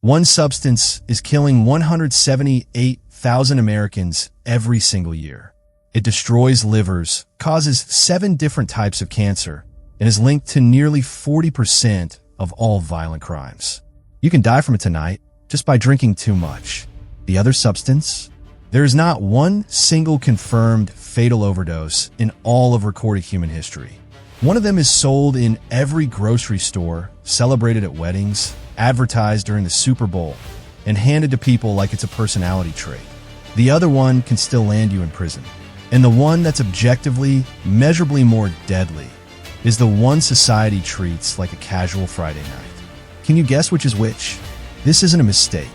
One substance is killing 178,000 Americans every single year. It destroys livers, causes 7 different types of cancer, and is linked to nearly 40% of all violent crimes. You can die from it tonight just by drinking too much. The other substance? There is not one single confirmed fatal overdose in all of recorded human history. One of them is sold in every grocery store, celebrated at weddings, advertised during the Super Bowl, and handed to people like it's a personality trait. The other one can still land you in prison. And the one that's objectively, measurably more deadly is the one society treats like a casual Friday night. Can you guess which is which? This isn't a mistake.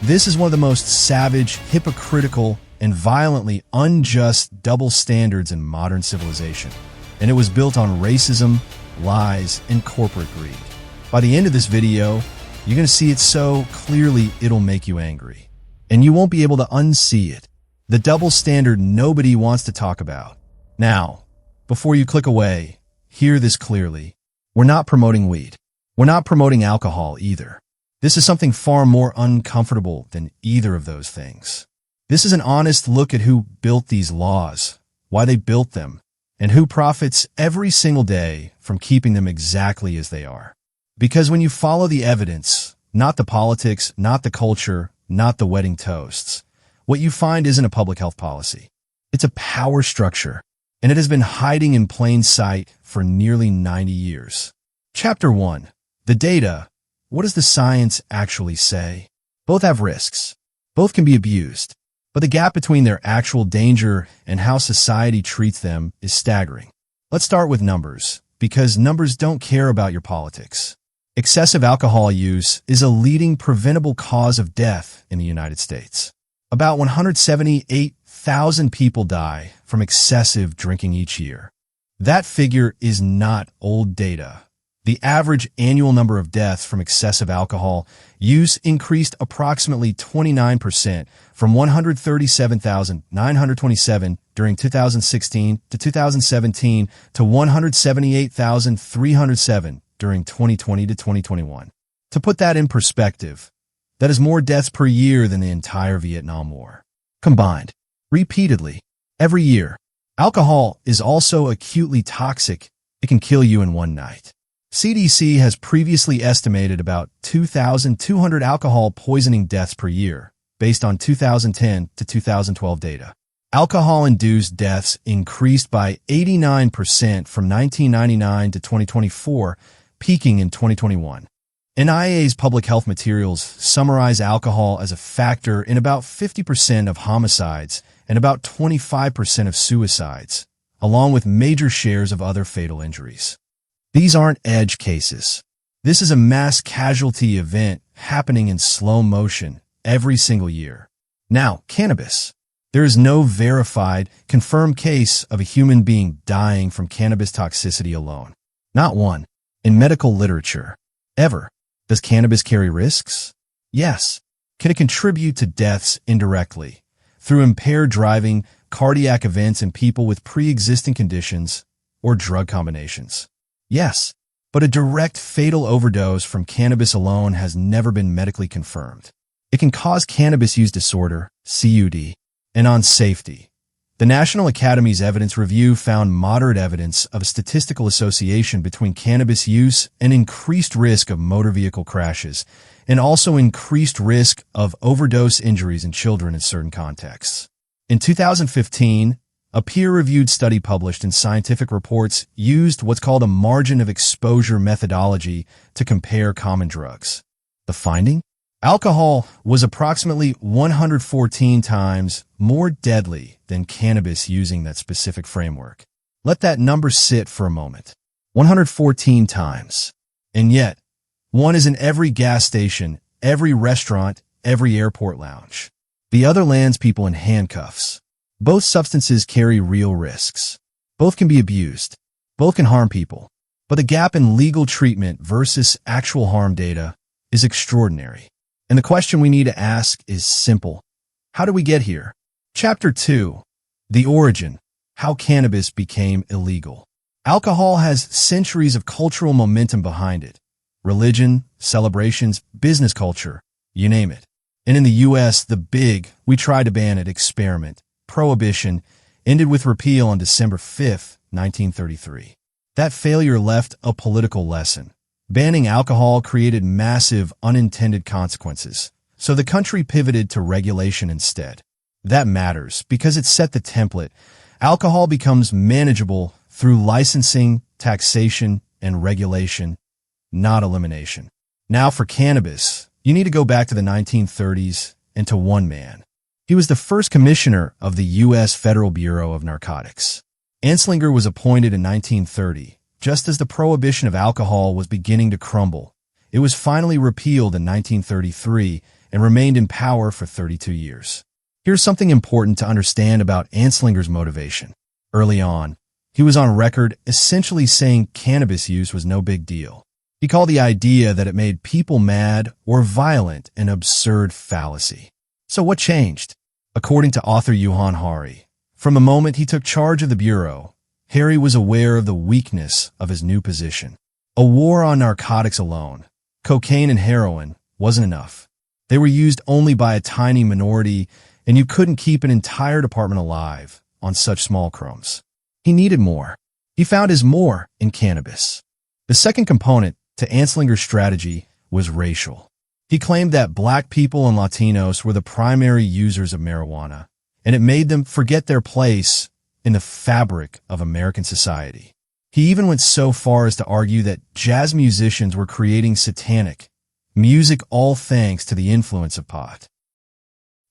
This is one of the most savage, hypocritical, and violently unjust double standards in modern civilization. And it was built on racism, lies, and corporate greed. By the end of this video, you're going to see it so clearly it'll make you angry. And you won't be able to unsee it. The double standard nobody wants to talk about. Now, before you click away, hear this clearly. We're not promoting weed. We're not promoting alcohol either. This is something far more uncomfortable than either of those things. This is an honest look at who built these laws, why they built them, and who profits every single day from keeping them exactly as they are. Because when you follow the evidence, not the politics, not the culture, not the wedding toasts, what you find isn't a public health policy. It's a power structure, and it has been hiding in plain sight for nearly 90 years. Chapter 1. The data. What does the science actually say? Both have risks. Both can be abused. But the gap between their actual danger and how society treats them is staggering. Let's start with numbers, because numbers don't care about your politics. Excessive alcohol use is a leading preventable cause of death in the United States. About 178,000 people die from excessive drinking each year. That figure is not old data. The average annual number of deaths from excessive alcohol use increased approximately 29% from 137,927 during 2016 to 2017 to 178,307 during 2020 to 2021. To put that in perspective, that is more deaths per year than the entire Vietnam War. Combined, repeatedly, every year. Alcohol is also acutely toxic. It can kill you in one night. CDC has previously estimated about 2,200 alcohol poisoning deaths per year, based on 2010 to 2012 data. Alcohol-induced deaths increased by 89% from 1999 to 2024, peaking in 2021. NIA's public health materials summarize alcohol as a factor in about 50% of homicides and about 25% of suicides, along with major shares of other fatal injuries. These aren't edge cases. This is a mass casualty event happening in slow motion every single year. Now, cannabis. There is no verified, confirmed case of a human being dying from cannabis toxicity alone. Not one. In medical literature. Ever. Does cannabis carry risks? Yes. Can it contribute to deaths indirectly, through impaired driving, cardiac events in people with pre-existing conditions, or drug combinations? Yes. But a direct fatal overdose from cannabis alone has never been medically confirmed. It can cause cannabis use disorder, CUD, and on safety. The National Academy's Evidence Review found moderate evidence of a statistical association between cannabis use and increased risk of motor vehicle crashes, and also increased risk of overdose injuries in children in certain contexts. In 2015, a peer-reviewed study published in Scientific Reports used what's called a margin of exposure methodology to compare common drugs. The finding? Alcohol was approximately 114 times more deadly than cannabis using that specific framework. Let that number sit for a moment. 114 times. And yet, one is in every gas station, every restaurant, every airport lounge. The other lands people in handcuffs. Both substances carry real risks. Both can be abused. Both can harm people. But the gap in legal treatment versus actual harm data is extraordinary. And the question we need to ask is simple. How did we get here? Chapter 2. The origin. How cannabis became illegal. Alcohol has centuries of cultural momentum behind it. Religion, celebrations, business culture. you name it. And in the U.S., the big, we tried to ban it experiment, prohibition, ended with repeal on December 5, 1933. That failure left a political lesson. Banning alcohol created massive unintended consequences, so the country pivoted to regulation instead. That matters because it set the template. Alcohol becomes manageable through licensing, taxation, and regulation, not elimination. Now for cannabis, you need to go back to the 1930s and to one man. He was the first commissioner of the U.S. Federal Bureau of Narcotics. Anslinger was appointed in 1930, just as the prohibition of alcohol was beginning to crumble. It was finally repealed in 1933 and remained in power for 32 years. Here's something important to understand about Anslinger's motivation. Early on, he was on record essentially saying cannabis use was no big deal. He called the idea that it made people mad or violent an absurd fallacy. So what changed? According to author Johan Hari, from the moment he took charge of the Bureau, Harry was aware of the weakness of his new position. A war on narcotics alone, cocaine and heroin, wasn't enough. They were used only by a tiny minority, and you couldn't keep an entire department alive on such small crumbs. He needed more. He found his more in cannabis. The second component to Anslinger's strategy was racial. He claimed that black people and Latinos were the primary users of marijuana, and it made them forget their place in the fabric of American society. He even went so far as to argue that jazz musicians were creating satanic music, all thanks to the influence of pot.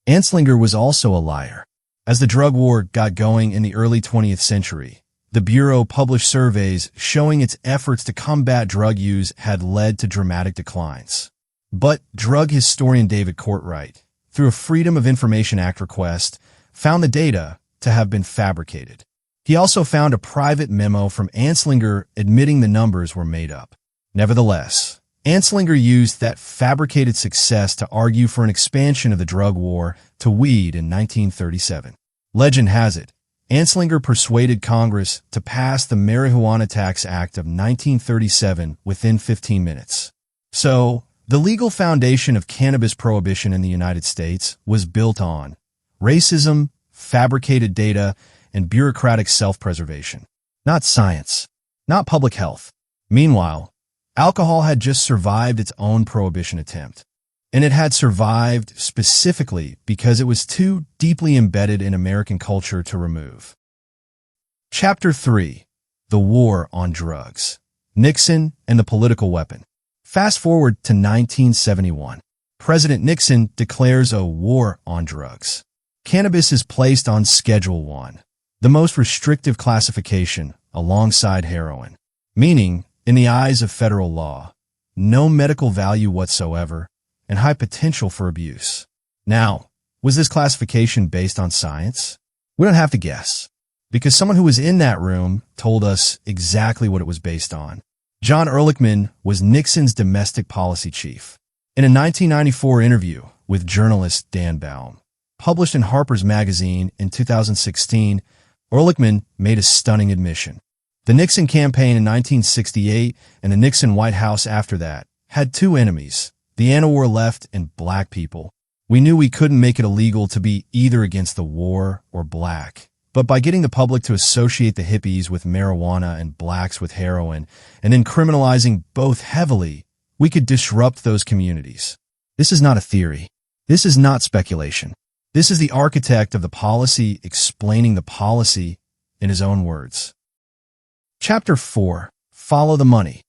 Anslinger was also a liar. As the drug war got going in the early 20th century, the Bureau published surveys showing its efforts to combat drug use had led to dramatic declines. But drug historian David Courtwright, through a Freedom of Information Act request, found the data to have been fabricated. He also found a private memo from Anslinger admitting the numbers were made up. Nevertheless, Anslinger used that fabricated success to argue for an expansion of the drug war to weed in 1937. Legend has it, Anslinger persuaded Congress to pass the Marihuana Tax Act of 1937 within 15 minutes. So, the legal foundation of cannabis prohibition in the United States was built on racism, fabricated data, and bureaucratic self-preservation. Not science, not public health. Meanwhile, alcohol had just survived its own prohibition attempt. And it had survived specifically because it was too deeply embedded in American culture to remove. Chapter 3. The War on Drugs. Nixon and the Political Weapon. Fast forward to 1971. President Nixon declares a war on drugs. Cannabis is placed on Schedule 1, the most restrictive classification alongside heroin, meaning, in the eyes of federal law, no medical value whatsoever and high potential for abuse. Now, was this classification based on science? We don't have to guess, because someone who was in that room told us exactly what it was based on. John Ehrlichman was Nixon's domestic policy chief. In a 1994 interview with journalist Dan Baum, published in Harper's Magazine in 2016, Ehrlichman made a stunning admission. The Nixon campaign in 1968 and the Nixon White House after that had two enemies, the anti-war left and black people. We knew we couldn't make it illegal to be either against the war or black. But by getting the public to associate the hippies with marijuana and blacks with heroin, and then criminalizing both heavily, we could disrupt those communities. This is not a theory. This is not speculation. This is the architect of the policy explaining the policy in his own words. Chapter 4. Follow the money.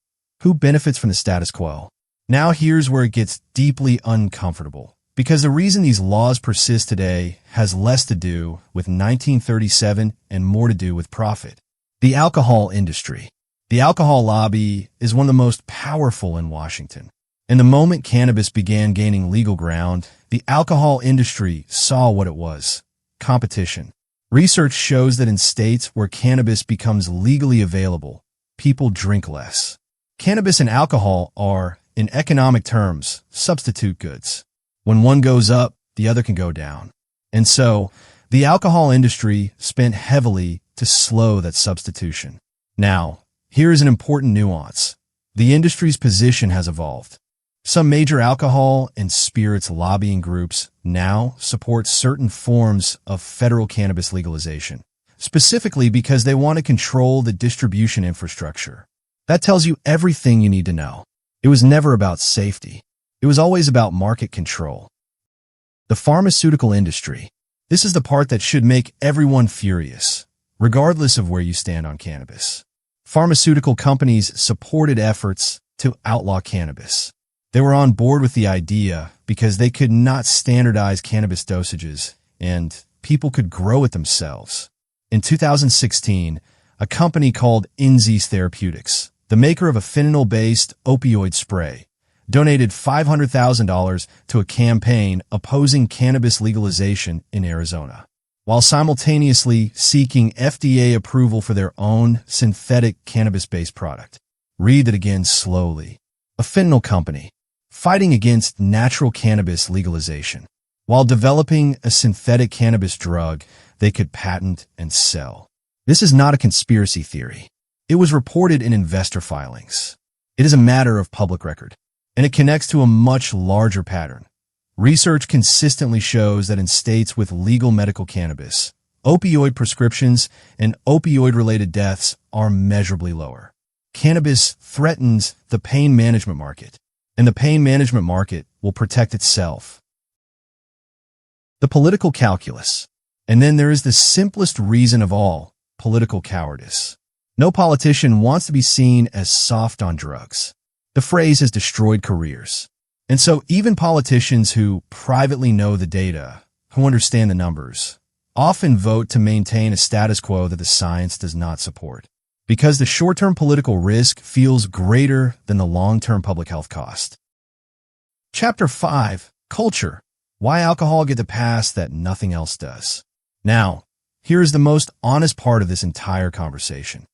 Who benefits from the status quo? Now here's where it gets deeply uncomfortable. Because the reason these laws persist today has less to do with 1937 and more to do with profit. The alcohol industry. The alcohol lobby is one of the most powerful in Washington. And the moment cannabis began gaining legal ground, the alcohol industry saw what it was: competition. Research shows that in states where cannabis becomes legally available, people drink less. Cannabis and alcohol are, in economic terms, substitute goods. When one goes up, the other can go down. And so, the alcohol industry spent heavily to slow that substitution. Now, here is an important nuance. The industry's position has evolved. Some major alcohol and spirits lobbying groups now support certain forms of federal cannabis legalization, specifically because they want to control the distribution infrastructure. That tells you everything you need to know. It was never about safety. It was always about market control. The pharmaceutical industry. This is the part that should make everyone furious, regardless of where you stand on cannabis. Pharmaceutical companies supported efforts to outlaw cannabis. They were on board with the idea because they could not standardize cannabis dosages and people could grow it themselves. In 2016, a company called Anslinger Therapeutics, the maker of a fentanyl-based opioid spray, donated $500,000 to a campaign opposing cannabis legalization in Arizona, while simultaneously seeking FDA approval for their own synthetic cannabis-based product. Read that again slowly. A fentanyl company fighting against natural cannabis legalization, while developing a synthetic cannabis drug they could patent and sell. This is not a conspiracy theory. It was reported in investor filings. It is a matter of public record, and it connects to a much larger pattern. Research consistently shows that in states with legal medical cannabis, opioid prescriptions and opioid-related deaths are measurably lower. Cannabis threatens the pain management market, and the pain management market will protect itself. The political calculus. And then there is the simplest reason of all, political cowardice. No politician wants to be seen as soft on drugs. The phrase has destroyed careers. And so even politicians who privately know the data, who understand the numbers, often vote to maintain a status quo that the science does not support, because the short-term political risk feels greater than the long-term public health cost. Chapter 5, Culture. Why alcohol get the pass that nothing else does. Now, here is the most honest part of this entire conversation.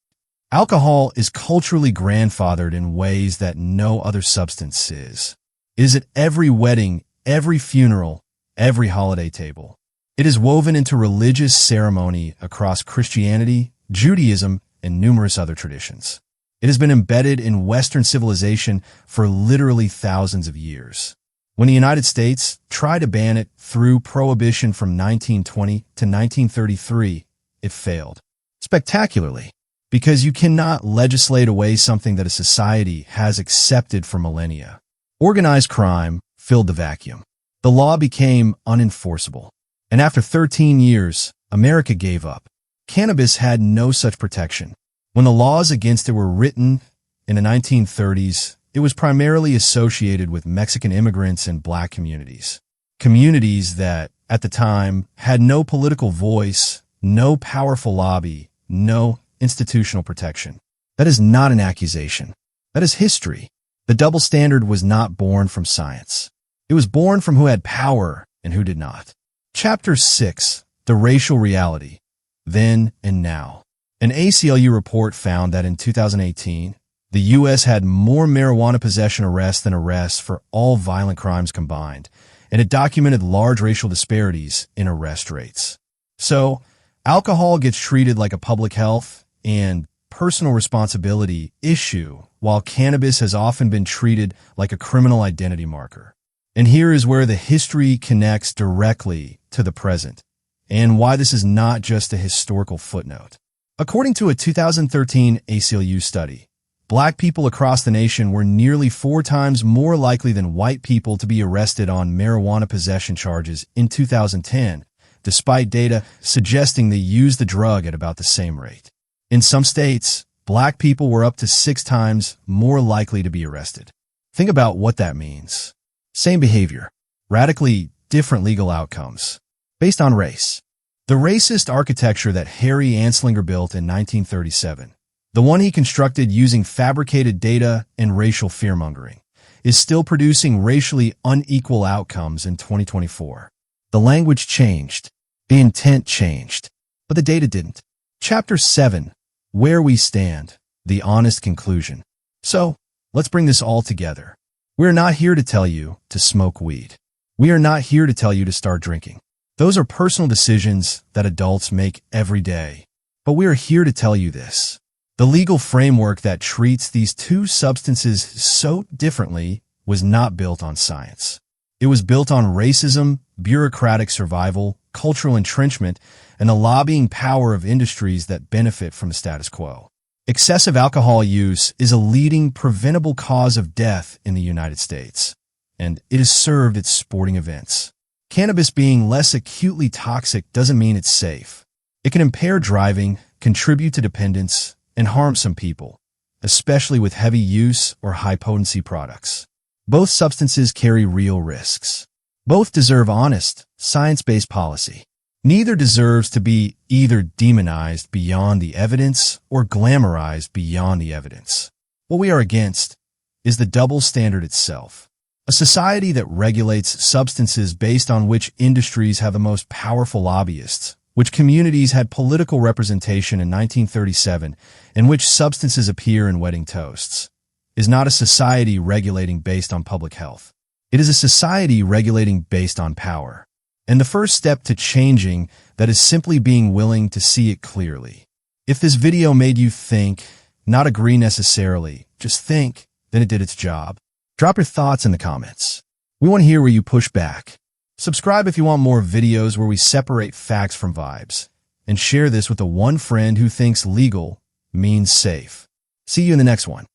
Alcohol is culturally grandfathered in ways that no other substance is. It is at every wedding, every funeral, every holiday table. It is woven into religious ceremony across Christianity, Judaism, and numerous other traditions. It has been embedded in Western civilization for literally thousands of years. When the United States tried to ban it through prohibition from 1920 to 1933, it failed. Spectacularly. Because you cannot legislate away something that a society has accepted for millennia. Organized crime filled the vacuum. The law became unenforceable. And after 13 years, America gave up. Cannabis had no such protection. When the laws against it were written in the 1930s, it was primarily associated with Mexican immigrants and black communities. Communities that, at the time, had no political voice, no powerful lobby, no institutional protection. That is not an accusation. That is history. The double standard was not born from science. It was born from who had power and who did not. Chapter 6, The Racial Reality. Then and Now. An ACLU report found that in 2018, the U.S. had more marijuana possession arrests than arrests for all violent crimes combined, and it documented large racial disparities in arrest rates. So, alcohol gets treated like a public health and personal responsibility issue, while cannabis has often been treated like a criminal identity marker. And here is where the history connects directly to the present, and why this is not just a historical footnote. According to a 2013 ACLU study, Black people across the nation were nearly 4 times more likely than white people to be arrested on marijuana possession charges in 2010, despite data suggesting they used the drug at about the same rate. In some states, Black people were up to 6 times more likely to be arrested. Think about what that means. Same behavior, radically different legal outcomes, based on race. The racist architecture that Harry Anslinger built in 1937, the one he constructed using fabricated data and racial fearmongering, is still producing racially unequal outcomes in 2024. The language changed, the intent changed, but the data didn't. Chapter 7, Where We Stand, The Honest Conclusion. So, let's bring this all together. We're not here to tell you to smoke weed. We are not here to tell you to start drinking. Those are personal decisions that adults make every day. But we are here to tell you this. The legal framework that treats these two substances so differently was not built on science. It was built on racism, bureaucratic survival, cultural entrenchment, and the lobbying power of industries that benefit from the status quo. Excessive alcohol use is a leading preventable cause of death in the United States, and it is served at sporting events. Cannabis being less acutely toxic doesn't mean it's safe. It can impair driving, contribute to dependence, and harm some people, especially with heavy use or high-potency products. Both substances carry real risks. Both deserve honest, science-based policy. Neither deserves to be either demonized beyond the evidence or glamorized beyond the evidence. What we are against is the double standard itself. A society that regulates substances based on which industries have the most powerful lobbyists, which communities had political representation in 1937, and which substances appear in wedding toasts, is not a society regulating based on public health. It is a society regulating based on power. And the first step to changing that is simply being willing to see it clearly. If this video made you think, not agree necessarily, just think, then it did its job. Drop your thoughts in the comments. We want to hear where you push back. Subscribe if you want more videos where we separate facts from vibes. And share this with the one friend who thinks legal means safe. See you in the next one.